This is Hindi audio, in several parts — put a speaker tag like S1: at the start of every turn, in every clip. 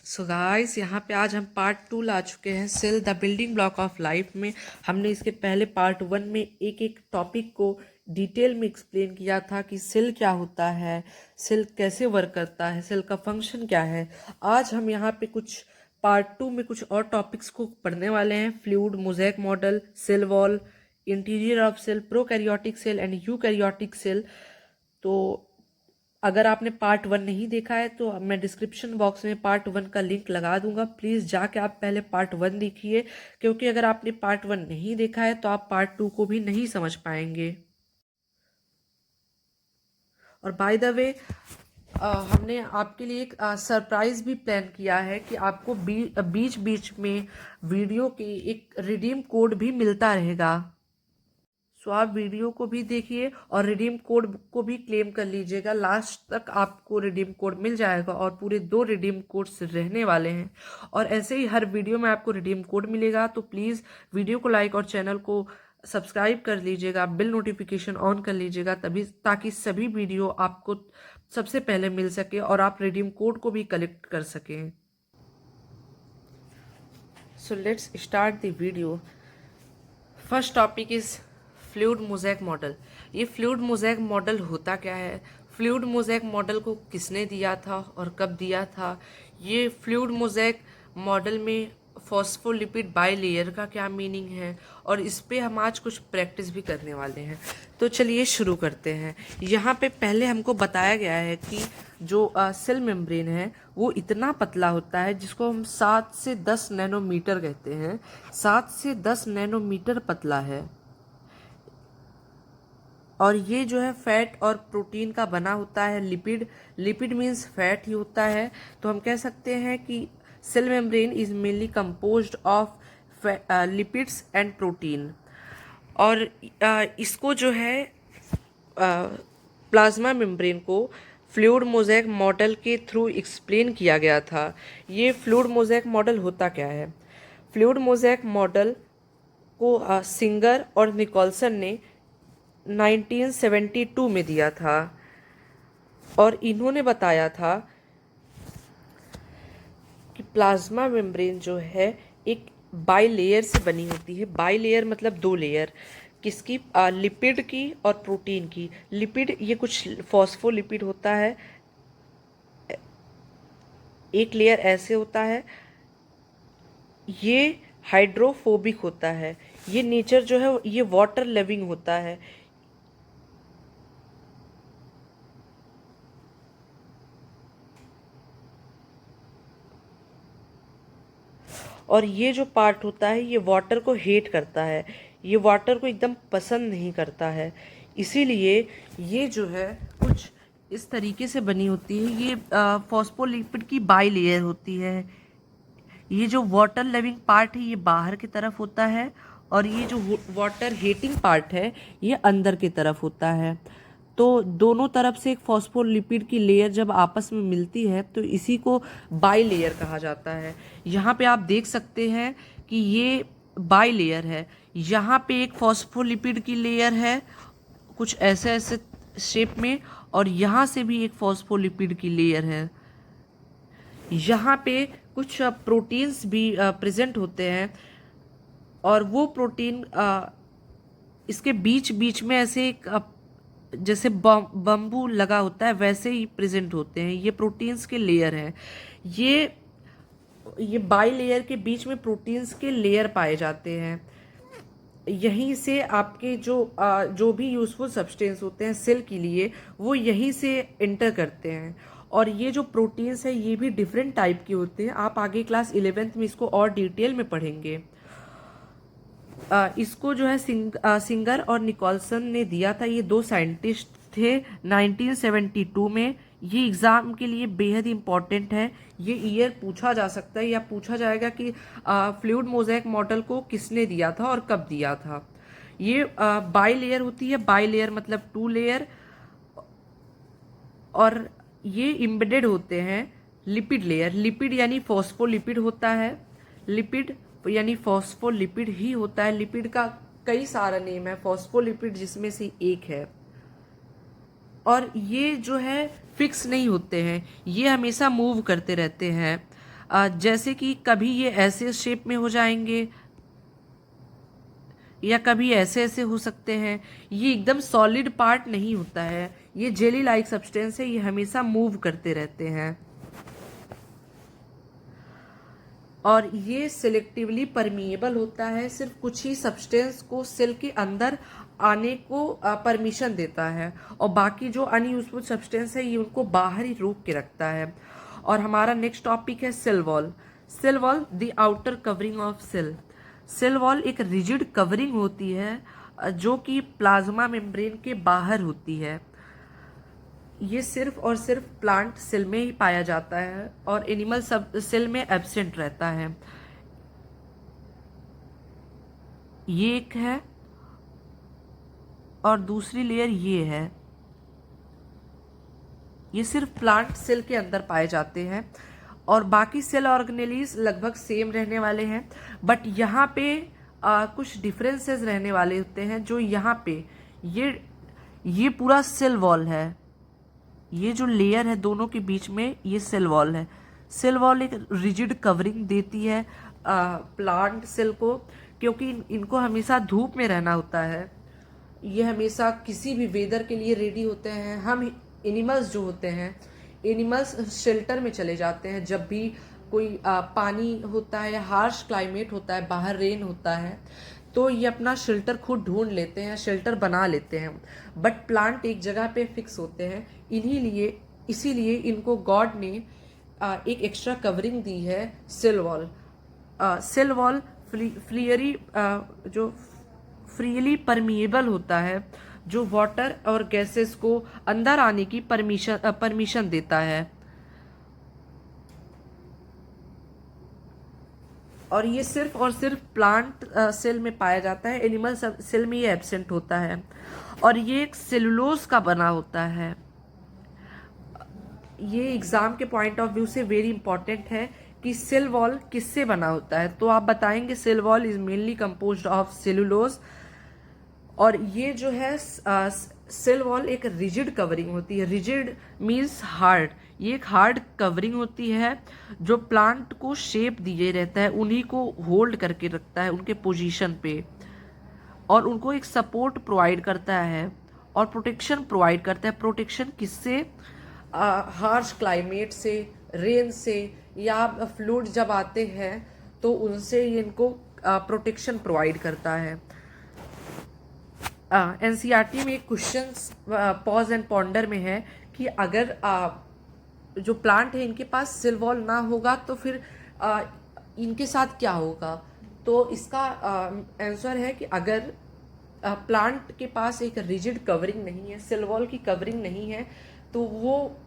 S1: सो गाइस, यहाँ पे आज हम पार्ट 2 ला चुके हैं cell the building block of life में। हमने इसके पहले पार्ट 1 में एक एक टॉपिक को डिटेल में एक्सप्लेन किया था कि सेल क्या होता है, सेल कैसे वर्क करता है, सेल का फंक्शन क्या है। आज हम यहाँ पे कुछ पार्ट 2 में कुछ और टॉपिक्स को पढ़ने वाले हैं। Fluid, mosaic model, cell wall, interior of cell, prokaryotic cell and eukaryotic cell. तो अगर आपने पार्ट 1 नहीं देखा है तो मैं डिस्क्रिप्शन बॉक्स में पार्ट 1 का लिंक लगा दूंगा। प्लीज़ जाके आप पहले पार्ट 1 देखिए, क्योंकि अगर आपने पार्ट 1 नहीं देखा है तो आप पार्ट 2 को भी नहीं समझ पाएंगे। और बाय द वे, हमने आपके लिए एक सरप्राइज़ भी प्लान किया है कि आपको बीच बीच में वीडियो के एक रिडीम कोड भी मिलता रहेगा। सो आप वीडियो को भी देखिए और रिडीम कोड को भी क्लेम कर लीजिएगा। लास्ट तक आपको रिडीम कोड मिल जाएगा और पूरे 2 रिडीम कोड्स रहने वाले हैं। और ऐसे ही हर वीडियो में आपको रिडीम कोड मिलेगा। तो प्लीज़ वीडियो को लाइक और चैनल को सब्सक्राइब कर लीजिएगा, बिल नोटिफिकेशन ऑन कर लीजिएगा, तभी ताकि सभी वीडियो आपको सबसे पहले मिल सके और आप रिडीम कोड को भी कलेक्ट कर सकें। So let's start the video. First topic is fluid mosaic model. ये फ्लूइड मोज़ेक मॉडल होता क्या है, फ्लूइड मोज़ेक मॉडल को किसने दिया था और कब दिया था, ये फ्लूइड मोज़ेक मॉडल में फॉस्फोलिपिड बाइलेयर का क्या मीनिंग है, और इस पे हम आज कुछ प्रैक्टिस भी करने वाले हैं। तो चलिए शुरू करते हैं। यहाँ पे पहले हमको बताया गया है कि जो सेल मेम्ब्रेन है वो इतना पतला होता है जिसको हम 7 से 10 नैनोमीटर कहते हैं। 7 से 10 नैनोमीटर पतला है और ये जो है फैट और प्रोटीन का बना होता है। लिपिड मीन्स फैट ही होता है। तो हम कह सकते हैं कि cell membrane is mainly composed of lipids and protein. और इसको जो है प्लाज्मा मेम्ब्रेन को फ्लूइड मोज़ेक मॉडल के थ्रू एक्सप्लेन किया गया था। ये फ्लूइड मोज़ेक मॉडल होता क्या है, फ्लूइड मोज़ेक मॉडल को सिंगर और निकोलसन ने 1972 में दिया था। और इन्होंने बताया था कि प्लाज्मा मेम्ब्रेन जो है एक बाइलेयर से बनी होती है। बाइलेयर मतलब 2 लेयर, किसकी, लिपिड की और प्रोटीन की। लिपिड ये कुछ फॉस्फोलिपिड होता है, एक लेयर ऐसे होता है, ये हाइड्रोफोबिक होता है। ये नेचर जो है ये वाटर लविंग होता है। और ये जो पार्ट होता है ये वाटर को हेट करता है, ये वाटर को एकदम पसंद नहीं करता है। इसीलिए ये जो है कुछ इस तरीके से बनी होती है। ये फॉस्फोलिपिड की बाई लेयर होती है। ये जो वाटर लविंग पार्ट है ये बाहर की तरफ होता है और ये जो वाटर हेटिंग पार्ट है ये अंदर की तरफ होता है। तो दोनों तरफ से एक फॉस्फोलिपिड की लेयर जब आपस में मिलती है तो इसी को बाई लेयर कहा जाता है। यहाँ पे आप देख सकते हैं कि ये बाई लेयर है। यहाँ पे एक फॉस्फोलिपिड की लेयर है कुछ ऐसे ऐसे शेप में, और यहाँ से भी एक फॉस्फोलिपिड की लेयर है। यहाँ पे कुछ प्रोटीन्स भी प्रेजेंट होते हैं और वो प्रोटीन इसके बीच बीच में ऐसे एक जैसे बम्बू लगा होता है वैसे ही प्रेजेंट होते हैं। ये प्रोटीन्स के लेयर हैं। ये बाई लेयर के बीच में प्रोटीन्स के लेयर पाए जाते हैं। यहीं से आपके जो भी यूजफुल सब्सटेंस होते हैं सेल के लिए वो यहीं से एंटर करते हैं। और ये जो प्रोटीन्स है ये भी डिफरेंट टाइप के होते हैं। आप आगे क्लास 11th में इसको और डिटेल में पढ़ेंगे। इसको जो है सिंगर और निकोलसन ने दिया था। ये 2 साइंटिस्ट थे 1972 में। ये एग्ज़ाम के लिए बेहद इंपॉर्टेंट है। ये ईयर पूछा जा सकता है या पूछा जाएगा कि फ्लूइड मोज़ेक मॉडल को किसने दिया था और कब दिया था। ये बाई लेयर होती है, बाई लेयर मतलब 2 लेयर, और ये इम्बेडेड होते हैं लिपिड लेयर। लिपिड यानी फॉस्फोलिपिड होता है, लिपिड यानी फॉस्फोलिपिड ही होता है। लिपिड का कई सारा नेम है, फॉस्फोलिपिड जिसमें से एक है। और ये जो है फिक्स नहीं होते हैं, ये हमेशा मूव करते रहते हैं। जैसे कि कभी ये ऐसे शेप में हो जाएंगे या कभी ऐसे ऐसे हो सकते हैं। ये एकदम सॉलिड पार्ट नहीं होता है, ये जेली लाइक सब्सटेंस है, ये हमेशा मूव करते रहते हैं। और ये सिलेक्टिवली परमिएबल होता है, सिर्फ कुछ ही सब्सटेंस को सेल के अंदर आने को परमिशन देता है, और बाकी जो अनयूजफुल सब्सटेंस है ये उनको बाहर ही रोक के रखता है। और हमारा नेक्स्ट टॉपिक है cell wall. Cell wall the outer covering of cell. Cell wall एक रिजिड कवरिंग होती है जो कि प्लाज्मा मेम्ब्रेन के बाहर होती है। ये सिर्फ और सिर्फ प्लांट सेल में ही पाया जाता है और एनिमल सब सेल में एब्सेंट रहता है। ये एक है और दूसरी लेयर ये है। ये सिर्फ प्लांट सेल के अंदर पाए जाते हैं और बाकी सेल ऑर्गेनेलीज लगभग सेम रहने वाले हैं, बट यहाँ पे कुछ डिफरेंसेस रहने वाले होते हैं। जो यहाँ पे ये पूरा सेल वॉल है, ये जो लेयर है दोनों के बीच में ये सेल वॉल है। सेल वॉल एक रिजिड कवरिंग देती है प्लांट सेल को, क्योंकि इनको हमेशा धूप में रहना होता है। ये हमेशा किसी भी वेदर के लिए रेडी होते हैं। हम एनिमल्स जो होते हैं, एनिमल्स शेल्टर में चले जाते हैं जब भी कोई पानी होता है, हार्श क्लाइमेट होता है, बाहर रेन होता है, तो ये अपना शेल्टर खुद ढूंढ लेते हैं, शेल्टर बना लेते हैं। बट प्लांट एक जगह पे फिक्स होते हैं, इसीलिए इनको गॉड ने एक एक्स्ट्रा कवरिंग दी है cell wall. Cell wall freely permeable होता है, जो वाटर और गैसेस को अंदर आने की परमिशन देता है। और ये सिर्फ और सिर्फ प्लांट सेल में पाया जाता है, एनिमल सेल में ये एब्सेंट होता है। और ये एक सेलुलोज का बना होता है। ये एग्जाम के पॉइंट ऑफ व्यू से वेरी इंपॉर्टेंट है कि सेल वॉल किससे बना होता है। तो आप बताएंगे cell wall is mainly composed of cellulose. और ये जो है सेल वॉल एक रिजिड कवरिंग होती है। Rigid means hard. ये एक हार्ड कवरिंग होती है जो प्लांट को शेप दिए रहता है, उन्हीं को होल्ड करके रखता है उनके पोजीशन पे, और उनको एक सपोर्ट प्रोवाइड करता है और प्रोटेक्शन प्रोवाइड करता है। प्रोटेक्शन किससे? हार्श क्लाइमेट से, रेन से, या फ्लूड जब आते हैं तो उनसे ये इनको प्रोटेक्शन प्रोवाइड करता है। एनसीईआरटी में एक क्वेश्चन पॉज एंड पॉन्डर में है कि अगर जो प्लांट है इनके पास सेल वॉल ना होगा तो फिर इनके साथ क्या होगा। तो इसका आंसर है कि अगर प्लांट के पास एक रिजिड कवरिंग नहीं है, सेल वॉल की कवरिंग नहीं है, तो वो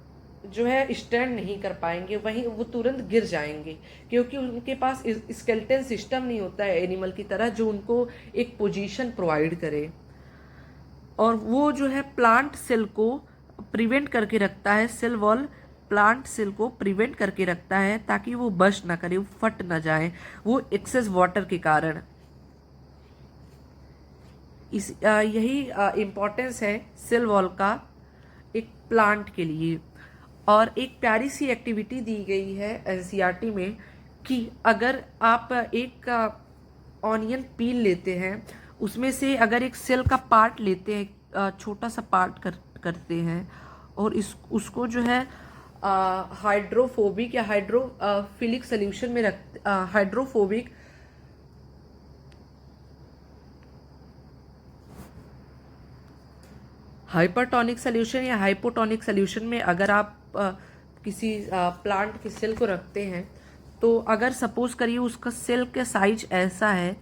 S1: जो है स्टैंड नहीं कर पाएंगे, वहीं वो तुरंत गिर जाएंगे, क्योंकि उनके पास स्केलेटन सिस्टम नहीं होता है एनिमल की तरह जो उनको एक पोजीशन प्रोवाइड करे। और वो जो है प्लांट सेल को प्रिवेंट करके रखता है। सेल वॉल प्लांट सेल को प्रिवेंट करके रखता है ताकि वो बस्ट ना करे, वो फट ना जाए, वो एक्सेस वाटर के कारण। यही इम्पोर्टेंस है सेल वॉल का एक प्लांट के लिए। और एक प्यारी सी एक्टिविटी दी गई है एनसीईआरटी में कि अगर आप एक ऑनियन पील लेते हैं, उसमें से अगर एक सेल का पार्ट लेते हैं, छोटा सा पार्ट करते हैं, और उसको जो है हाइड्रोफोबिक या हाइड्रोफिलिक सोल्यूशन में हाइड्रोफोबिक हाइपरटोनिक सोल्यूशन या हाइपोटोनिक सोल्यूशन में अगर आप किसी प्लांट के सेल को रखते हैं, तो अगर सपोज करिए उसका सेल का साइज ऐसा है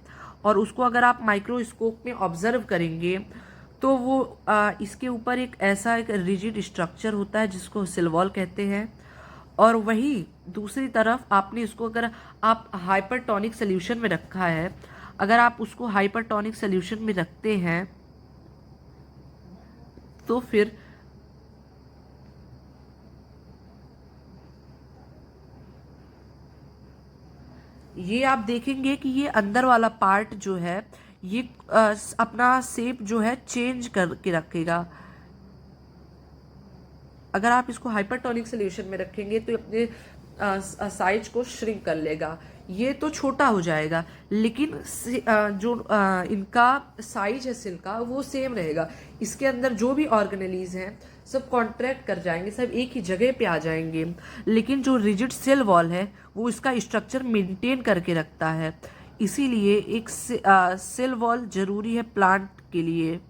S1: और उसको अगर आप माइक्रोस्कोप में ऑब्जर्व करेंगे तो वो इसके ऊपर एक ऐसा एक रिजिड स्ट्रक्चर होता है जिसको सेल वॉल कहते हैं। और वही दूसरी तरफ आपने इसको अगर आप हाइपरटोनिक सोल्यूशन में रखा है, अगर आप उसको हाइपरटोनिक सोल्यूशन में रखते हैं तो फिर ये आप देखेंगे कि ये अंदर वाला पार्ट जो है ये अपना शेप जो है चेंज करके रखेगा। अगर आप इसको हाइपरटोनिक सोल्यूशन में रखेंगे तो अपने साइज को श्रिंक कर लेगा, ये तो छोटा हो जाएगा, लेकिन जो इनका साइज है सेल का वो सेम रहेगा। इसके अंदर जो भी ऑर्गेनेलीज हैं सब कॉन्ट्रैक्ट कर जाएंगे, सब एक ही जगह पे आ जाएंगे, लेकिन जो रिजिड सेल वॉल है वो इसका स्ट्रक्चर मेंटेन करके रखता है। इसीलिए एक सेल वॉल जरूरी है प्लांट के लिए।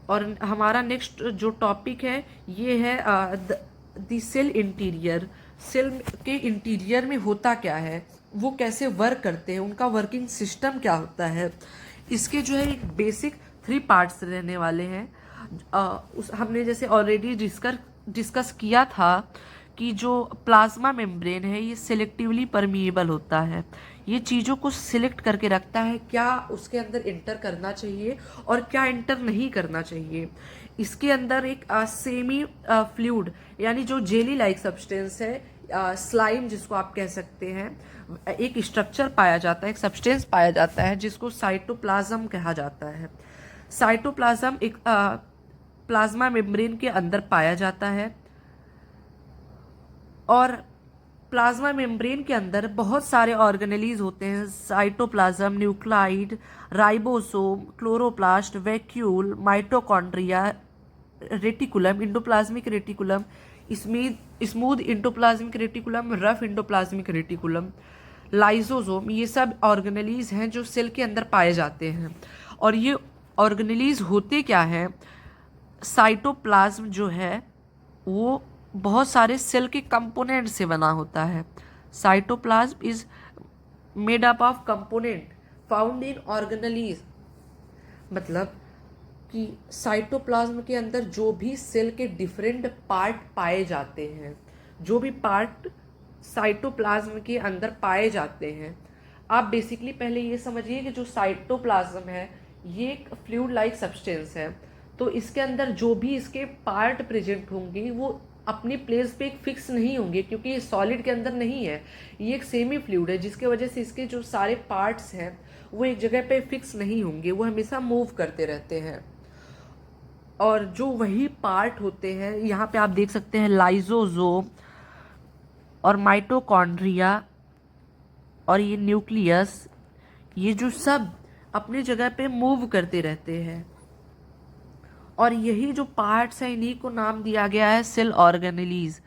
S1: और हमारा नेक्स्ट जो टॉपिक है ये है द सेल इंटीरियर। सेल के इंटीरियर में होता क्या है, वो कैसे वर्क करते हैं, उनका वर्किंग सिस्टम क्या होता है। इसके जो है एक बेसिक 3 पार्ट्स रहने वाले हैं। हमने जैसे ऑलरेडी डिस्कस किया था कि जो प्लाज्मा मेम्ब्रेन है ये सिलेक्टिवली परमिएबल होता है, ये चीज़ों को सिलेक्ट करके रखता है क्या उसके अंदर इंटर करना चाहिए और क्या इंटर नहीं करना चाहिए। इसके अंदर एक सेमी फ्लूइड यानी जो जेली लाइक सब्सटेंस है, स्लाइम जिसको आप कह सकते हैं, एक स्ट्रक्चर पाया जाता है, एक सब्सटेंस पाया जाता है जिसको साइटोप्लाज्म कहा जाता है। साइटोप्लाज्म एक प्लाज्मा मेम्ब्रेन के अंदर पाया जाता है और प्लाज्मा मेम्ब्रेन के अंदर बहुत सारे ऑर्गेनेलीज होते हैं। Cytoplasm, nuclide, ribosome, chloroplast, vacuole, mitochondria, reticulum, endoplasmic reticulum, smooth endoplasmic reticulum, rough endoplasmic reticulum, lysosome, ये सब ऑर्गेनेलीज हैं जो सेल के अंदर पाए जाते हैं। और ये ऑर्गेनेलीज होते क्या हैं, साइटोप्लाज्म जो है वो बहुत सारे सेल के कंपोनेंट से बना होता है। Cytoplasm is made up of component found in organelles, मतलब कि साइटोप्लाज्म के अंदर जो भी सेल के डिफरेंट पार्ट पाए जाते हैं, जो भी पार्ट साइटोप्लाज्म के अंदर पाए जाते हैं, आप बेसिकली पहले ये समझिए कि जो साइटोप्लाज्म है ये एक फ्लूइड लाइक सब्सटेंस है, तो इसके अंदर जो भी इसके पार्ट प्रेजेंट होंगे वो अपनी प्लेस पे एक फिक्स नहीं होंगे, क्योंकि ये सॉलिड के अंदर नहीं है, ये एक सेमी फ्लूइड है, जिसके वजह से इसके जो सारे पार्ट्स हैं वो एक जगह पे फिक्स नहीं होंगे, वो हमेशा मूव करते रहते हैं। और जो वही पार्ट होते हैं, यहाँ पे आप देख सकते हैं लाइसोसोम और माइटोकॉन्ड्रिया और ये न्यूक्लियस, ये जो सब अपनी जगह पे मूव करते रहते हैं। और यही जो पार्ट्स हैं इन्हीं को नाम दिया गया है cell organelles.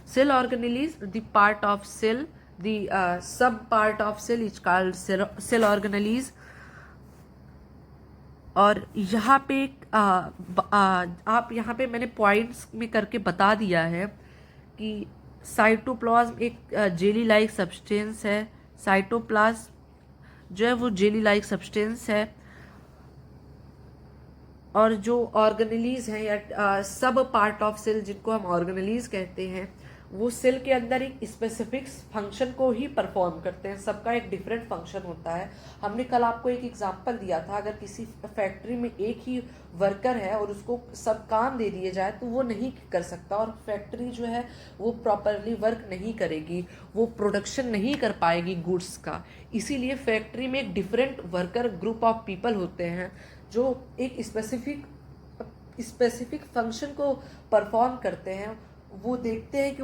S1: Cell organelles, the part of cell, the sub part of cell is called cell organelles. और यहाँ पे आप यहाँ पे मैंने पॉइंट्स में करके बता दिया है कि साइटोप्लाज्म एक जेली लाइक सब्सटेंस है। साइटोप्लाज्म जो है वो जेली लाइक सब्सटेंस है, और जो ऑर्गेनेलीज हैं या सब पार्ट ऑफ सेल जिनको हम ऑर्गेनेलीज कहते हैं, वो सेल के अंदर एक स्पेसिफिक फंक्शन को ही परफॉर्म करते हैं, सबका एक डिफरेंट फंक्शन होता है। हमने कल आपको एक एग्जांपल दिया था, अगर किसी फैक्ट्री में एक ही वर्कर है और उसको सब काम दे दिए जाए तो वो नहीं कर सकता, और फैक्ट्री जो है वो प्रॉपरली वर्क नहीं करेगी, वो प्रोडक्शन नहीं कर पाएगी गुड्स का। इसीलिए फैक्ट्री में एक different worker group of people होते हैं जो एक स्पेसिफिक फंक्शन को परफॉर्म करते हैं। वो देखते हैं कि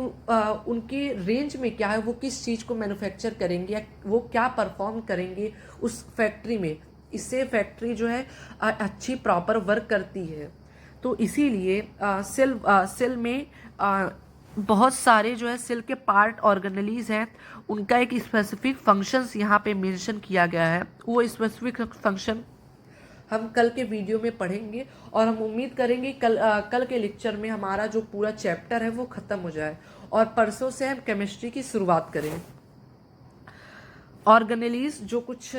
S1: उनकी रेंज में क्या है, वो किस चीज़ को मैन्युफैक्चर करेंगे या वो क्या परफॉर्म करेंगे उस फैक्ट्री में, इससे फैक्ट्री जो है अच्छी प्रॉपर वर्क करती है। तो इसीलिए सेल में बहुत सारे जो है सेल के पार्ट ऑर्गेनेलीज हैं, उनका एक स्पेसिफिक फंक्शंस यहाँ पे मेंशन किया गया है। वो स्पेसिफिक फंक्शन हम कल के वीडियो में पढ़ेंगे, और हम उम्मीद करेंगे कल के लेक्चर में हमारा जो पूरा चैप्टर है वो ख़त्म हो जाए और परसों से हम केमिस्ट्री की शुरुआत करें। ऑर्गेनेलीज जो कुछ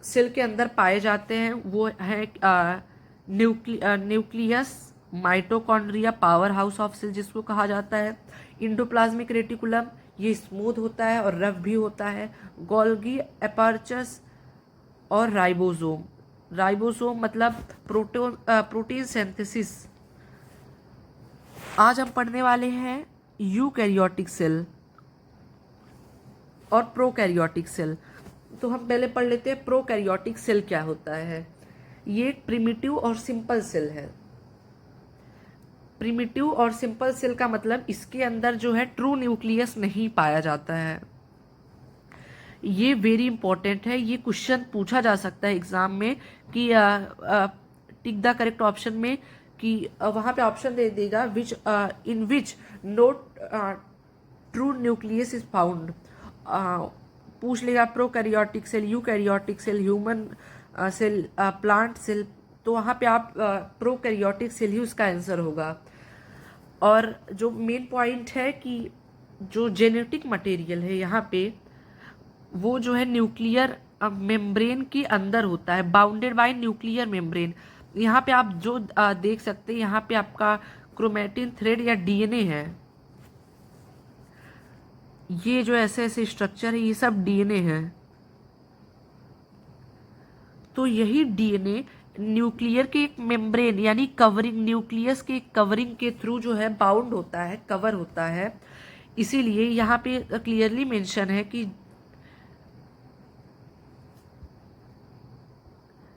S1: सेल के अंदर पाए जाते हैं वो है nucleus, mitochondria power house of cell जिसको कहा जाता है, इंडोप्लाज्मिक रेटिकुलम ये स्मूथ होता है और रफ भी होता है, गोल्गी एपर्चस और राइबोसोम। राइबोसोम मतलब प्रोटीन सिंथेसिस। आज हम पढ़ने वाले हैं यूकैरियोटिक सेल और प्रोकैरियोटिक सेल। तो हम पहले पढ़ लेते हैं प्रोकैरियोटिक सेल क्या होता है। ये एक प्रिमिटिव और सिंपल सेल है। प्रिमिटिव और सिंपल सेल का मतलब इसके अंदर जो है ट्रू न्यूक्लियस नहीं पाया जाता है। ये वेरी इंपॉर्टेंट है, ये क्वेश्चन पूछा जा सकता है एग्जाम में कि टिक द करेक्ट ऑप्शन में, कि वहाँ पे ऑप्शन दे देगा which in which no true nucleus is found. पूछ लेगा prokaryotic cell, eukaryotic cell, human cell, plant cell, तो वहाँ पे आप प्रोकैरियोटिक सेल ही उसका आंसर होगा। और जो मेन पॉइंट है कि जो जेनेटिक मटेरियल है यहाँ पे वो जो है न्यूक्लियर मेम्ब्रेन के अंदर होता है, बाउंडेड बाय न्यूक्लियर मेम्ब्रेन। यहाँ पे आप जो देख सकते हैं, यहाँ पे आपका क्रोमैटिन थ्रेड या डीएनए है, ये जो ऐसे ऐसे स्ट्रक्चर है ये सब डीएनए है। तो यही डीएनए न्यूक्लियर के एक मेम्ब्रेन यानी कवरिंग, न्यूक्लियस के कवरिंग के थ्रू जो है बाउंड होता है, कवर होता है। इसीलिए यहाँ पे क्लियरली मेंशन है कि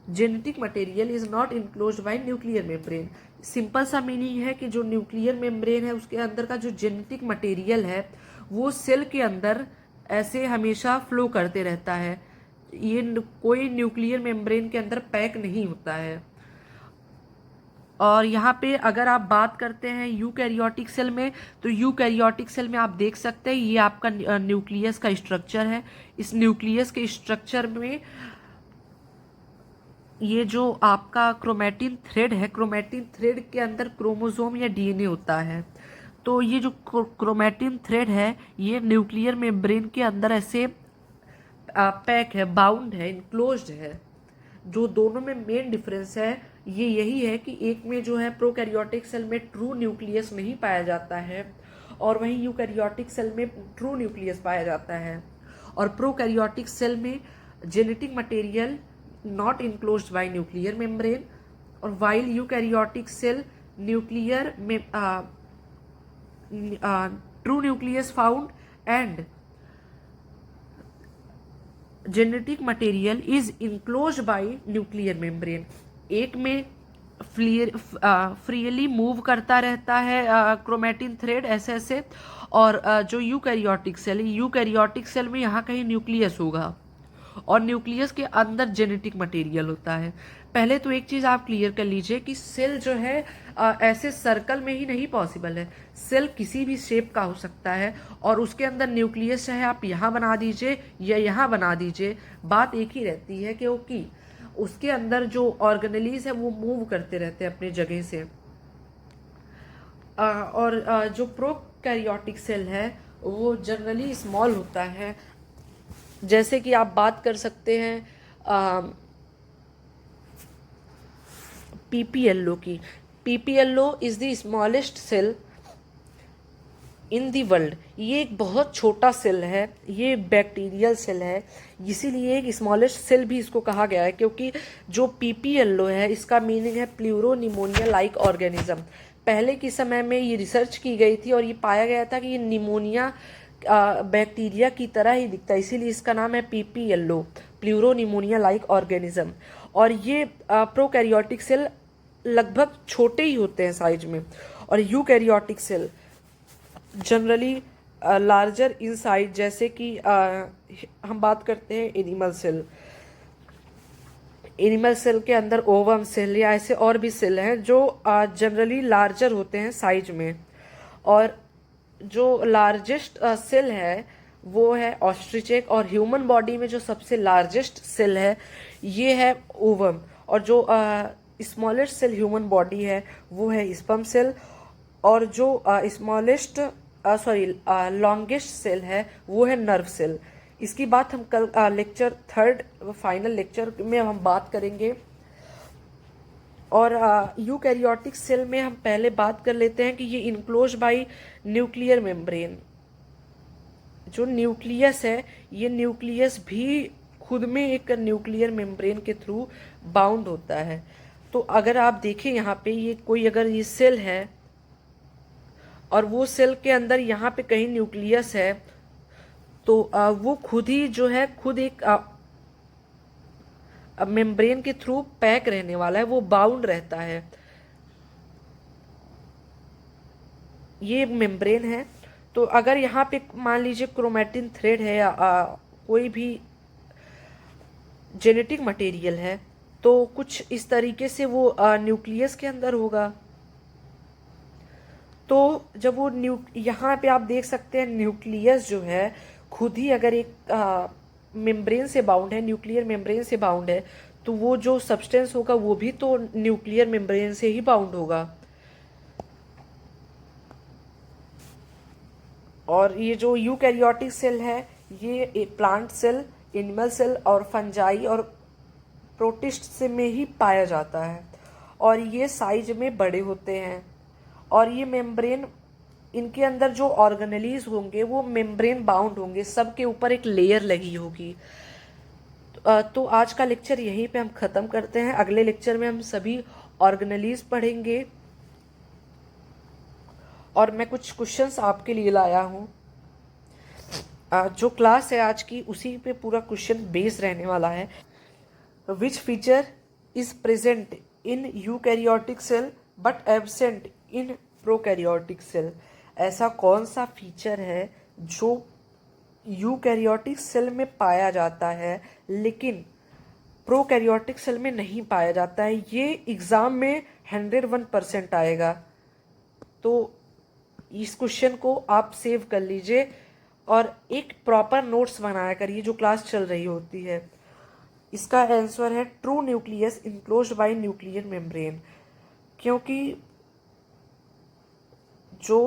S1: genetic material is not enclosed bye nuclear membrane. Simple सा मीनिंग है कि जो न्यूक्लियर मेम्ब्रेन है उसके अंदर का जो जेनेटिक मटेरियल है वो सेल के अंदर ऐसे हमेशा फ्लो करते रहता है, ये कोई न्यूक्लियर मेम्ब्रेन के अंदर पैक नहीं होता है। और यहाँ पे अगर आप बात करते हैं यूकैरियोटिक सेल में, तो यूकैरियोटिक सेल में आप देख सकते हैं ये आपका न्यूक्लियस का स्ट्रक्चर है। इस न्यूक्लियस के स्ट्रक्चर में ये जो आपका क्रोमैटिन थ्रेड है, क्रोमैटिन थ्रेड के अंदर क्रोमोसोम या डीएनए होता है। तो ये जो क्रोमैटिन थ्रेड है ये न्यूक्लियर मेम्ब्रेन के अंदर ऐसे पैक है, बाउंड है, इनक्लोज्ड है। जो दोनों में मेन डिफरेंस है ये यही है कि एक में जो है प्रोकैरियोटिक सेल में ट्रू न्यूक्लियस नहीं पाया जाता है और वहीं यूकैरियोटिक सेल में ट्रू न्यूक्लियस पाया जाता है। और प्रोकैरियोटिक सेल में genetic material not enclosed by nuclear membrane, or while eukaryotic cell nuclear true nucleus found and genetic material is enclosed by nuclear membrane। एक में फ्रीली मूव करता रहता है क्रोमैटिन थ्रेड ऐसे ऐसे, और जो यूकैरियोटिक सेल, यूकैरियोटिक सेल में यहाँ कहीं न्यूक्लियस होगा और न्यूक्लियस के अंदर जेनेटिक मटेरियल होता है। पहले तो एक चीज़ आप क्लियर कर लीजिए कि सेल जो है ऐसे सर्कल में ही नहीं पॉसिबल है, सेल किसी भी शेप का हो सकता है और उसके अंदर न्यूक्लियस चाहे आप यहाँ बना दीजिए या यहाँ बना दीजिए, बात एक ही रहती है क्योंकि उसके अंदर जो ऑर्गेनेलीज है वो मूव करते रहते हैं अपने जगह से। और जो प्रोकैरियोटिक सेल है वो जनरली स्मॉल होता है। जैसे कि आप बात कर सकते हैं पीपीएलओ की। PPLO is the smallest cell in the world. ये एक बहुत छोटा सेल है, ये बैक्टीरियल सेल है, इसीलिए एक स्मॉलेस्ट सेल भी इसको कहा गया है क्योंकि जो पीपीएलओ है इसका मीनिंग है प्लूरोनिमोनिया लाइक ऑर्गेनिज्म। पहले के समय में ये रिसर्च की गई थी और ये पाया गया था कि ये निमोनिया बैक्टीरिया की तरह ही दिखता है, इसीलिए इसका नाम है पीपीएलओ, प्लूरोनिमोनिया लाइक ऑर्गेनिज्म। और ये प्रोकैरियोटिक सेल लगभग छोटे ही होते हैं साइज में, और eukaryotic cell generally larger in size. जैसे कि हम बात करते हैं एनिमल सेल, एनिमल सेल के अंदर ओवम सेल या ऐसे और भी सेल हैं जो जनरली लार्जर होते हैं साइज में। और जो लार्जेस्ट सेल है वो है ऑस्ट्रिच, और ह्यूमन बॉडी में जो सबसे लार्जेस्ट सेल है ये है ओवम, और जो स्मॉलेस्ट सेल ह्यूमन बॉडी है वो है स्पर्म सेल, और जो स्मॉलेस्ट लॉन्गेस्ट सेल है वो है नर्व सेल। इसकी बात हम कल लेक्चर 3 फाइनल लेक्चर में हम बात करेंगे। और यूकैरियोटिक सेल में हम पहले बात कर लेते हैं कि ये इनक्लोज बाय न्यूक्लियर मेम्ब्रेन। जो न्यूक्लियस है ये न्यूक्लियस भी खुद में एक न्यूक्लियर मेम्ब्रेन के थ्रू बाउंड होता है। तो अगर आप देखें यहाँ पे ये कोई अगर ये सेल है और वो सेल के अंदर यहाँ पे कहीं न्यूक्लियस है तो वो खुद ही जो है खुद एक मेम्ब्रेन के थ्रू पैक रहने वाला है, वो बाउंड रहता है। ये मेम्ब्रेन है। तो अगर यहाँ पे मान लीजिए क्रोमैटिन थ्रेड है या कोई भी जेनेटिक मटेरियल है, तो कुछ इस तरीके से वो न्यूक्लियस के अंदर होगा। तो जब वो यहाँ पे आप देख सकते हैं न्यूक्लियस जो है खुद ही अगर एक मेम्ब्रेन से बाउंड है, न्यूक्लियर मेम्ब्रेन से बाउंड है, तो वो जो सब्सटेंस होगा वो भी तो न्यूक्लियर मेम्ब्रेन से ही बाउंड होगा। और ये जो यूकैरियोटिक सेल है, ये प्लांट सेल, एनिमल सेल और फंजाई और प्रोटिस्ट से में ही पाया जाता है, और ये साइज में बड़े होते हैं। और ये मेम्ब्रेन, इनके अंदर जो ऑर्गेनेलीज होंगे वो मेम्ब्रेन बाउंड होंगे, सबके ऊपर एक लेयर लगी होगी। तो आज का लेक्चर यहीं पे हम ख़त्म करते हैं। अगले लेक्चर में हम सभी ऑर्गेनेलीज पढ़ेंगे, और मैं कुछ क्वेश्चंस आपके लिए लाया हूँ। जो क्लास है आज की उसी पे पूरा क्वेश्चन बेस रहने वाला है। Which feature is present in eukaryotic cell but absent in prokaryotic cell? ऐसा कौन सा फीचर है जो यूकैरियोटिक सेल में पाया जाता है लेकिन प्रोकैरियोटिक सेल में नहीं पाया जाता है? ये एग्ज़ाम में 101% आएगा। तो इस क्वेश्चन को आप सेव कर लीजिए और एक प्रॉपर नोट्स बनाया करिए जो क्लास चल रही होती है। इसका आंसर है true nucleus enclosed bye nuclear membrane, क्योंकि जो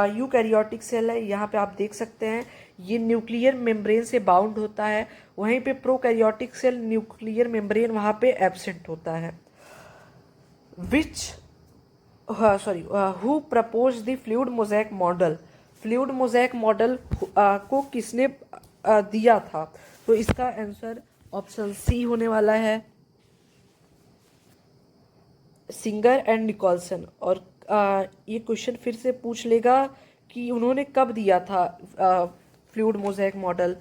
S1: यूकैरियोटिक सेल है यहाँ पे आप देख सकते हैं ये न्यूक्लियर मेम्ब्रेन से बाउंड होता है, वहीं पे प्रोकैरियोटिक सेल न्यूक्लियर मेम्ब्रेन वहाँ पे एब्सेंट होता है। Who propose the fluid mosaic model? Fluid mosaic model को किसने दिया था? तो इसका आंसर ऑप्शन सी होने वाला है, सिंगर एंड निकोलसन। और ये क्वेश्चन फिर से पूछ लेगा कि उन्होंने कब दिया था फ्लूइड मोज़ेक मॉडल।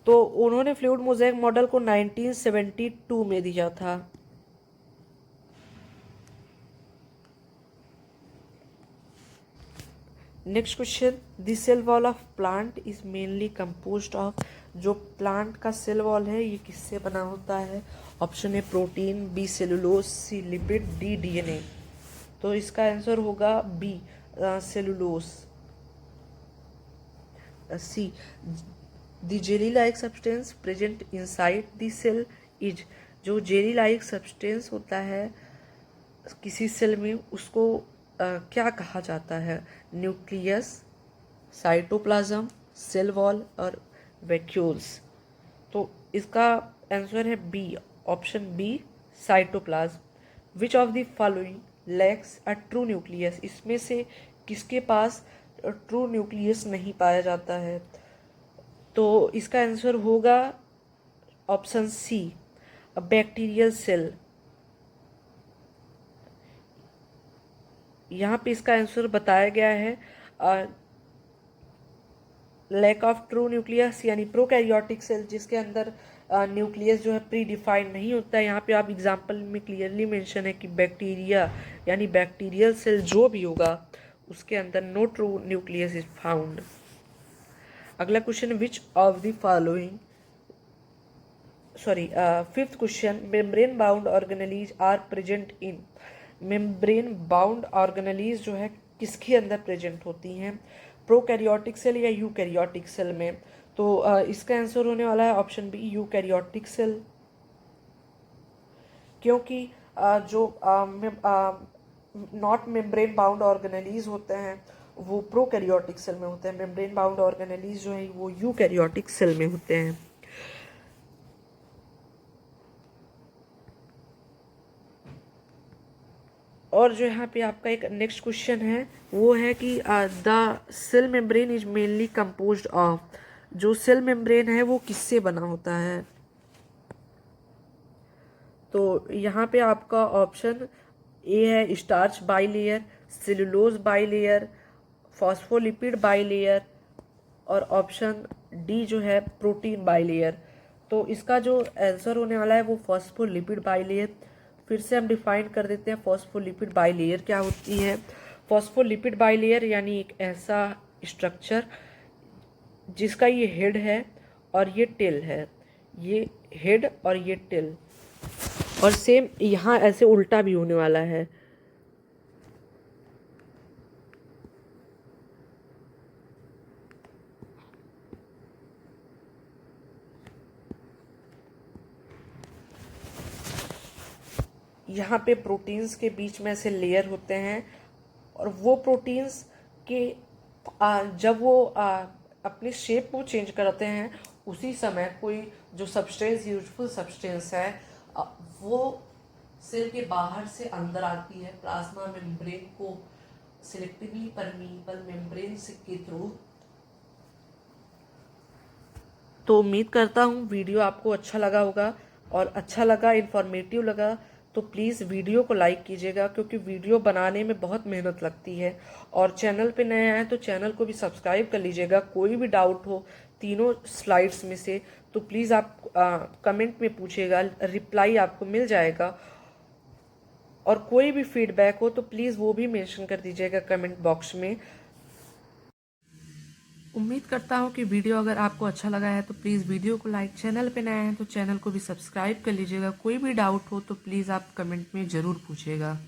S1: तो उन्होंने फ्लूइड मोज़ेक मॉडल को 1972 में दिया था। Next question, the cell wall of plant is mainly composed of? जो प्लांट का सेल वॉल है ये किससे बना होता है? Option A protein, B cellulose, C lipid, D DNA. तो इसका आंसर होगा B cellulose. C the jelly like substance present inside the cell is? जो जेली लाइक सब्सटेंस होता है किसी सेल में उसको क्या कहा जाता है? न्यूक्लियस, साइटोप्लाज्म, सेल वॉल और वैक्यूल्स। तो इसका आंसर है B, option B, cytoplasm. Which of the following lacks a true nucleus? इसमें से किसके पास ट्रू न्यूक्लियस नहीं पाया जाता है? तो इसका आंसर होगा option C, a bacterial cell. यहाँ पे इसका आंसर बताया गया है लैक ऑफ ट्रू न्यूक्लियस, यानी प्रोकैरियोटिक सेल जिसके अंदर न्यूक्लियस जो है प्री डिफाइंड नहीं होता है। यहाँ पे आप एग्जांपल में क्लियरली मेंशन है कि बैक्टीरिया यानी बैक्टीरियल सेल जो भी होगा उसके अंदर no true nucleus is found. अगला question, which of the following fifth question, membrane bound organelles are present in? Membrane bound organelles जो है किसके अंदर प्रेजेंट होती हैं? प्रोकैरियोटिक सेल या यूकैरियोटिक सेल में? तो इसका आंसर होने वाला है ऑप्शन बी, यूकैरियोटिक सेल। क्योंकि जो नॉट मेम्ब्रेन बाउंड ऑर्गेनेलीज होते हैं वो प्रोकैरियोटिक सेल में होते हैं, मेम्ब्रेन बाउंड ऑर्गेनेलीज जो है वो यूकैरियोटिक सेल में होते हैं। और जो यहाँ पे आपका एक नेक्स्ट क्वेश्चन है वो है कि the cell membrane is mainly composed of? जो सेल मेम्ब्रेन है वो किससे बना होता है? तो यहाँ पे आपका ऑप्शन ए है starch bilayer, cellulose bilayer, phospholipid bilayer, और ऑप्शन डी जो है प्रोटीन बाइलेयर। तो इसका जो आंसर होने वाला है वो फॉस्फोलिपिड बाइलेयर। फिर से हम डिफाइन कर देते हैं फॉस्फोलिपिड बाइलेयर क्या होती है। फॉस्फोलिपिड बाइलेयर यानी एक ऐसा स्ट्रक्चर जिसका ये हेड है और ये टेल है, ये हेड और ये टेल, और सेम यहाँ ऐसे उल्टा भी होने वाला है। यहाँ पे प्रोटीन्स के बीच में ऐसे लेयर होते हैं, और वो प्रोटीन्स के जब वो अपनी शेप को चेंज करते हैं उसी समय कोई जो सब्सटेंस, यूजफुल सब्सटेंस है, वो सेल के बाहर से अंदर आती है प्लाज्मा मेम्ब्रेन को सिलेक्टिवली परमीबल मेम्ब्रेन के थ्रू। तो उम्मीद करता हूँ वीडियो आपको अच्छा लगा होगा, और अच्छा लगा, इन्फॉर्मेटिव लगा तो प्लीज़ वीडियो को लाइक कीजिएगा, क्योंकि वीडियो बनाने में बहुत मेहनत लगती है। और चैनल पे नए आए तो चैनल को भी सब्सक्राइब कर लीजिएगा। कोई भी डाउट हो तीनों स्लाइड्स में से तो प्लीज़ आप कमेंट में पूछिएगा, रिप्लाई आपको मिल जाएगा। और कोई भी फीडबैक हो तो प्लीज़ वो भी मेंशन कर दीजिएगा कमेंट बॉक्स में। उम्मीद करता हूँ कि वीडियो अगर आपको अच्छा लगा है तो प्लीज़ वीडियो को लाइक, चैनल पे नए हैं तो चैनल को भी सब्सक्राइब कर लीजिएगा। कोई भी डाउट हो तो प्लीज़ आप कमेंट में ज़रूर पूछिएगा।